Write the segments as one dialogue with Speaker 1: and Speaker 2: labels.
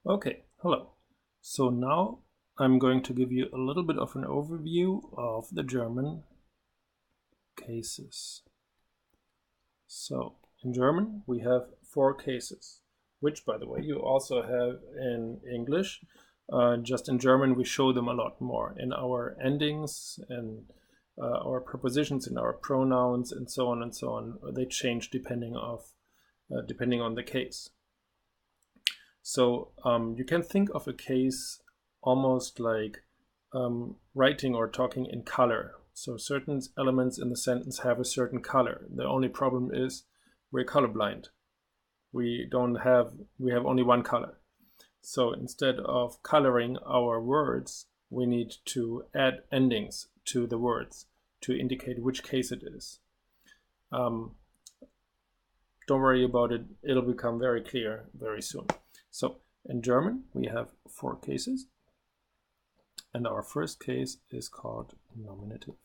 Speaker 1: Okay, hello. So now I'm going to give you a little bit of an overview of the German cases. So in German we have 4 cases, which by the way you also have in English. Just in German we show them a lot more in our endings and our prepositions, in our pronouns, and so on and so on. They change depending on the case. So you can think of a case almost like writing or talking in color. So certain elements in the sentence have a certain color. The only problem is we're colorblind. We have only one color. So instead of coloring our words, we need to add endings to the words to indicate which case it is. Don't worry about it. It'll become very clear very soon. So in German, we have 4 cases. And our first case is called nominative.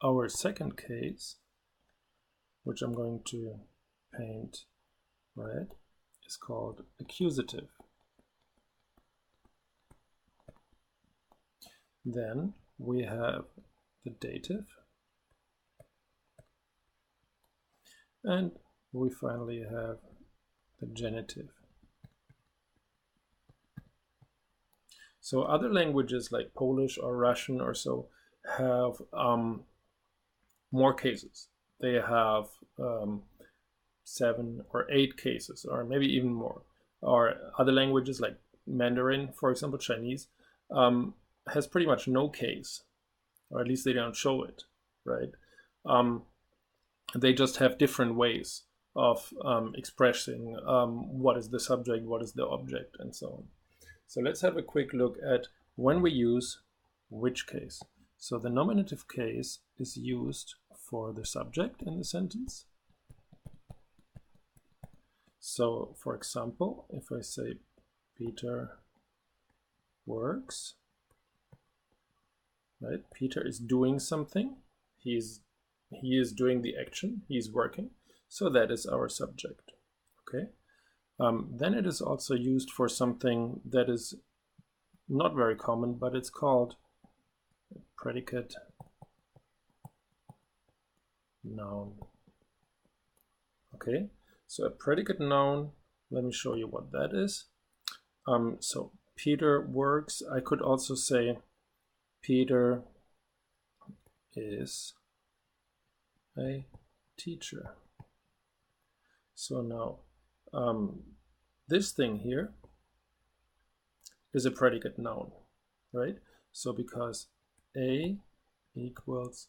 Speaker 1: Our second case, which I'm going to paint red, is called accusative. Then we have the dative. And we finally have the genitive. So other languages like Polish or Russian or so have more cases. They have 7 or 8 cases, or maybe even more. Or other languages like Mandarin, for example, Chinese, has pretty much no case, or at least they don't show it, right? They just have different ways of expressing what is the subject, what is the object, and so on. So let's have a quick look at when we use which case. So the nominative case is used for the subject in the sentence. So for example, if I say Peter works, right? Peter is doing something. He is doing the action. He's working. So that is our subject. Okay. Then it is also used for something that is not very common, but it's called a predicate noun. Okay, so a predicate noun, let me show you what that is. So Peter works. I could also say Peter is a teacher. So now this thing here is a predicate noun, right? So because A equals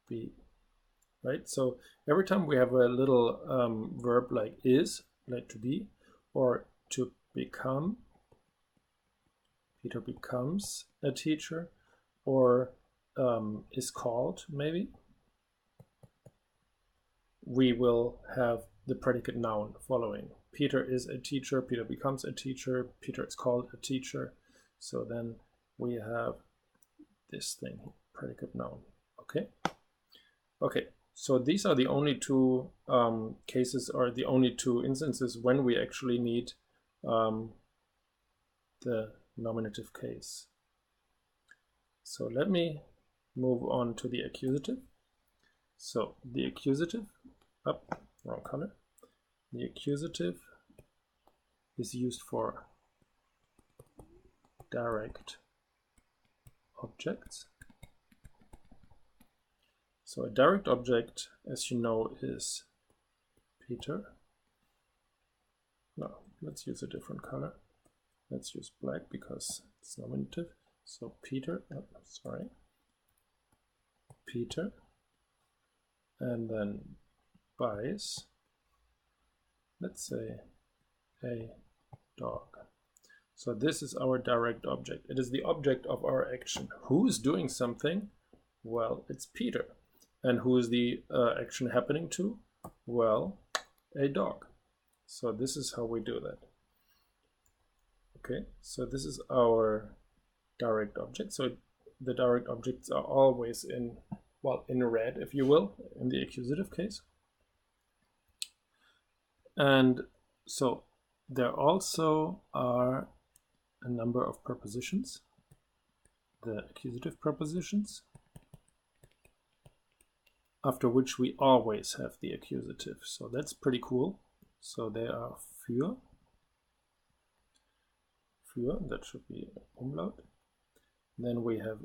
Speaker 1: B, right? So every time we have a little verb like is, like to be, or to become, Peter becomes a teacher, or is called maybe, we will have the predicate noun following. Peter is a teacher, Peter becomes a teacher, Peter is called a teacher. So then we have this thing, predicate noun. Okay. Okay. So these are the only 2 cases, or the only 2 instances when we actually need the nominative case. So let me move on to the accusative. So the accusative, wrong color. The accusative is used for direct objects. So a direct object, as you know, is Peter. No, let's use a different color. Let's use black because it's nominative. So Peter, Peter, and then buys, let's say, a dog. So this is our direct object. It is the object of our action. Who is doing something? Well, it's Peter. And who is the action happening to? Well, a dog. So this is how we do that. Okay, so this is our direct object. So the direct objects are always in red, if you will, in the accusative case. And so there also are a number of prepositions, the accusative prepositions, after which we always have the accusative. So that's pretty cool. So they are für, that should be umlaut. Then we have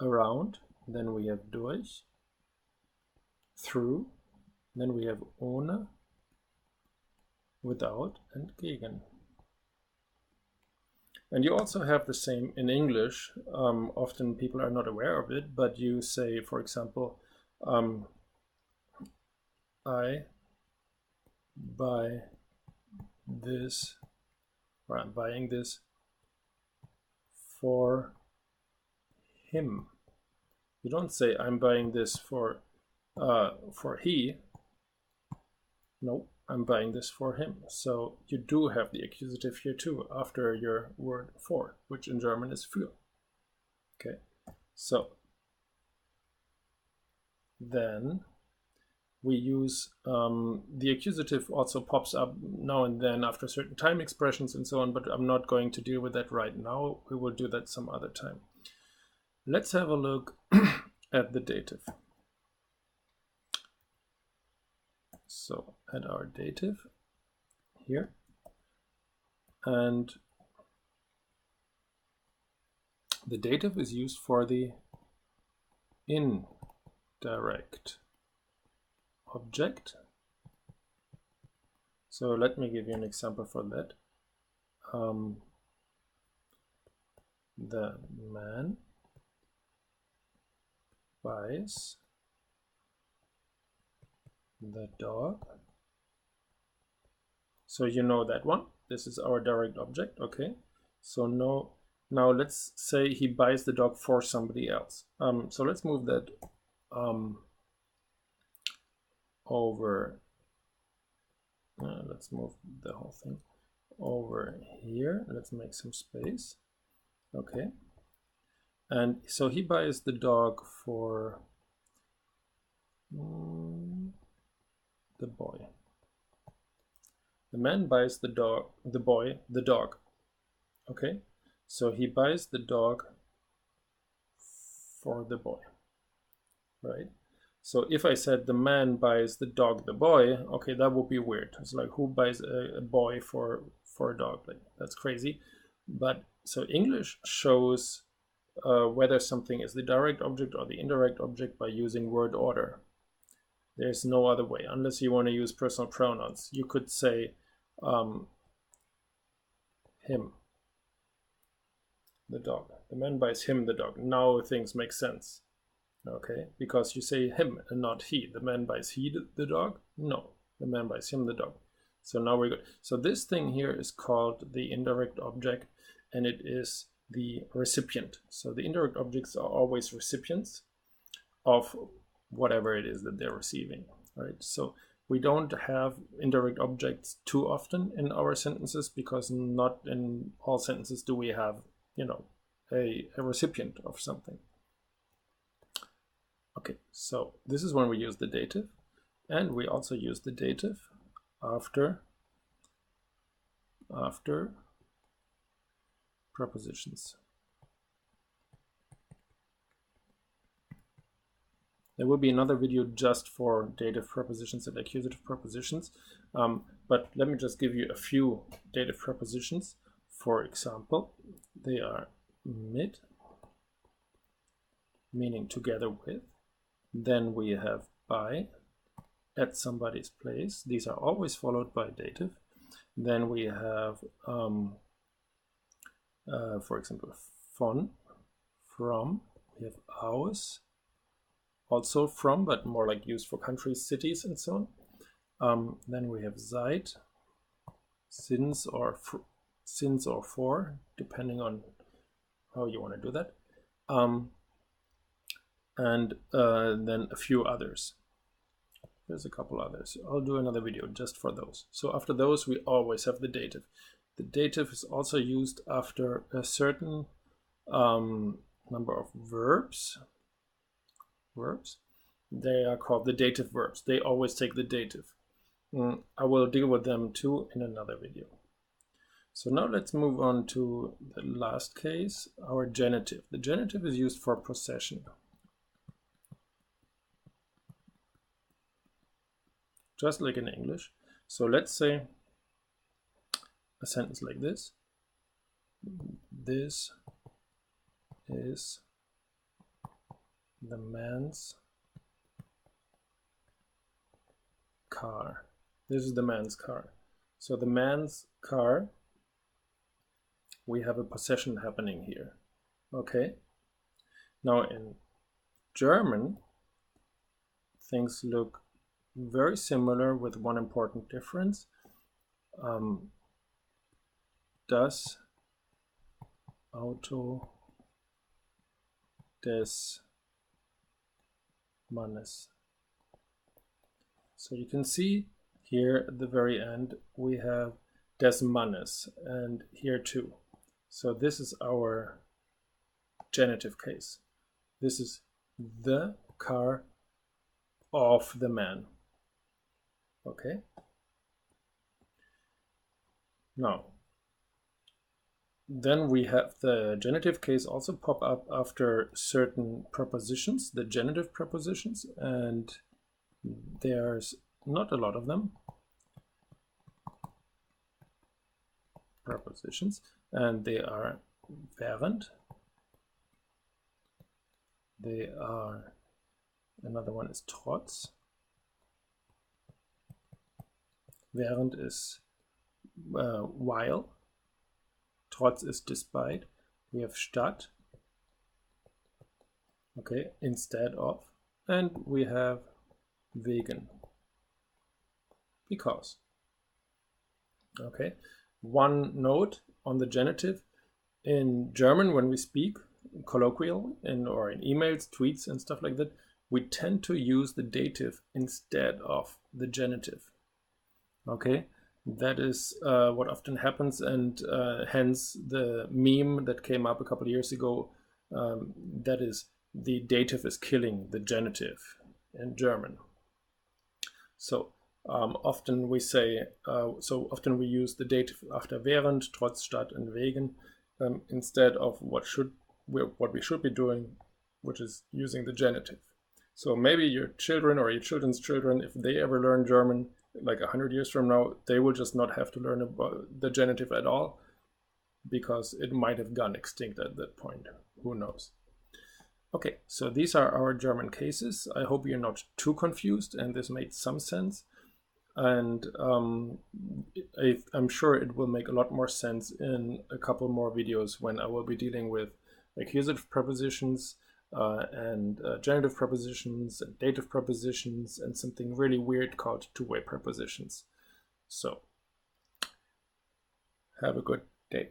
Speaker 1: around. Then we have durch, through. Then we have ohne, without, and gegen. And you also have the same in English. Often people are not aware of it, but you say, for example, I buy this, or I'm buying this for him. You don't say I'm buying this for he. No, I'm buying this for him. So you do have the accusative here too after your word for, which in German is für. Okay, so then we use the accusative also pops up now and then after certain time expressions and so on, but I'm not going to deal with that right now. We will do that some other time. Let's have a look at the dative. So at our dative here, and the dative is used for the indirect object. So let me give you an example for that. The man buys the dog. So you know that one. This is our direct object. Okay. So now let's say he buys the dog for somebody else. So let's move that over. Let's move the whole thing over here. Let's make some space. Okay. And so he buys the dog for the boy. The man buys the dog, the boy, the dog. Okay. So he buys the dog for the boy, right? So if I said the man buys the dog the boy, okay, that would be weird. It's like, who buys a boy for a dog? Like, that's crazy. But so English shows whether something is the direct object or the indirect object by using word order. There's no other way, unless you want to use personal pronouns. You could say him, the dog. The man buys him the dog. Now things make sense. Okay, because you say him and not he. The man buys he the dog? No, the man buys him the dog. So now we're good. So this thing here is called the indirect object, and it is the recipient. So the indirect objects are always recipients of whatever it is that they're receiving, right? So we don't have indirect objects too often in our sentences, because not in all sentences do we have, a recipient of something. Okay, so this is when we use the dative, and we also use the dative after prepositions. There will be another video just for dative prepositions and accusative prepositions, but let me just give you a few dative prepositions. For example, they are mit, meaning together with. Then we have by, at somebody's place. These are always followed by dative. Then we have, for example, von, from. We have aus, also from, but more like used for countries, cities, and so on. Then we have seit, since or for, depending on how you want to do that. And then a few others. There's a couple others. I'll do another video just for those. So after those, we always have the dative. The dative is also used after a certain number of verbs. They are called the dative verbs. They always take the dative. I will deal with them too in another video. So now let's move on to the last case, our genitive. The genitive is used for possession. Just like in English. So let's say a sentence like this. This is the man's car. This is the man's car. So the man's car, we have a possession happening here. Okay. Now in German, things look very similar with one important difference. Das Auto des Mannes. So you can see here at the very end we have des Mannes, and here too. So this is our genitive case. This is the car of the man. Okay. Now, then we have the genitive case also pop up after certain prepositions, the genitive prepositions, and there's not a lot of them. Prepositions, and they are während. They are, another one is trotz. Während is while. Trotz is despite. We have statt. Okay, instead of. And we have wegen. Because. Okay. One note on the genitive. In German, when we speak colloquial or in emails, tweets and stuff like that, we tend to use the dative instead of the genitive. Okay, that is what often happens, and hence the meme that came up a couple of years ago, that is, the dative is killing the genitive in German. So often we say, often we use the dative after während, trotz, statt, and wegen, instead of what we should be doing, which is using the genitive. So maybe your children or your children's children, if they ever learn German, like 100 years from now, they will just not have to learn about the genitive at all, because it might have gone extinct at that point. Who knows? Okay, so these are our German cases. I hope you're not too confused and this made some sense. And I'm sure it will make a lot more sense in a couple more videos when I will be dealing with accusative prepositions and genitive prepositions and dative prepositions and something really weird called two-way prepositions. So have a good day.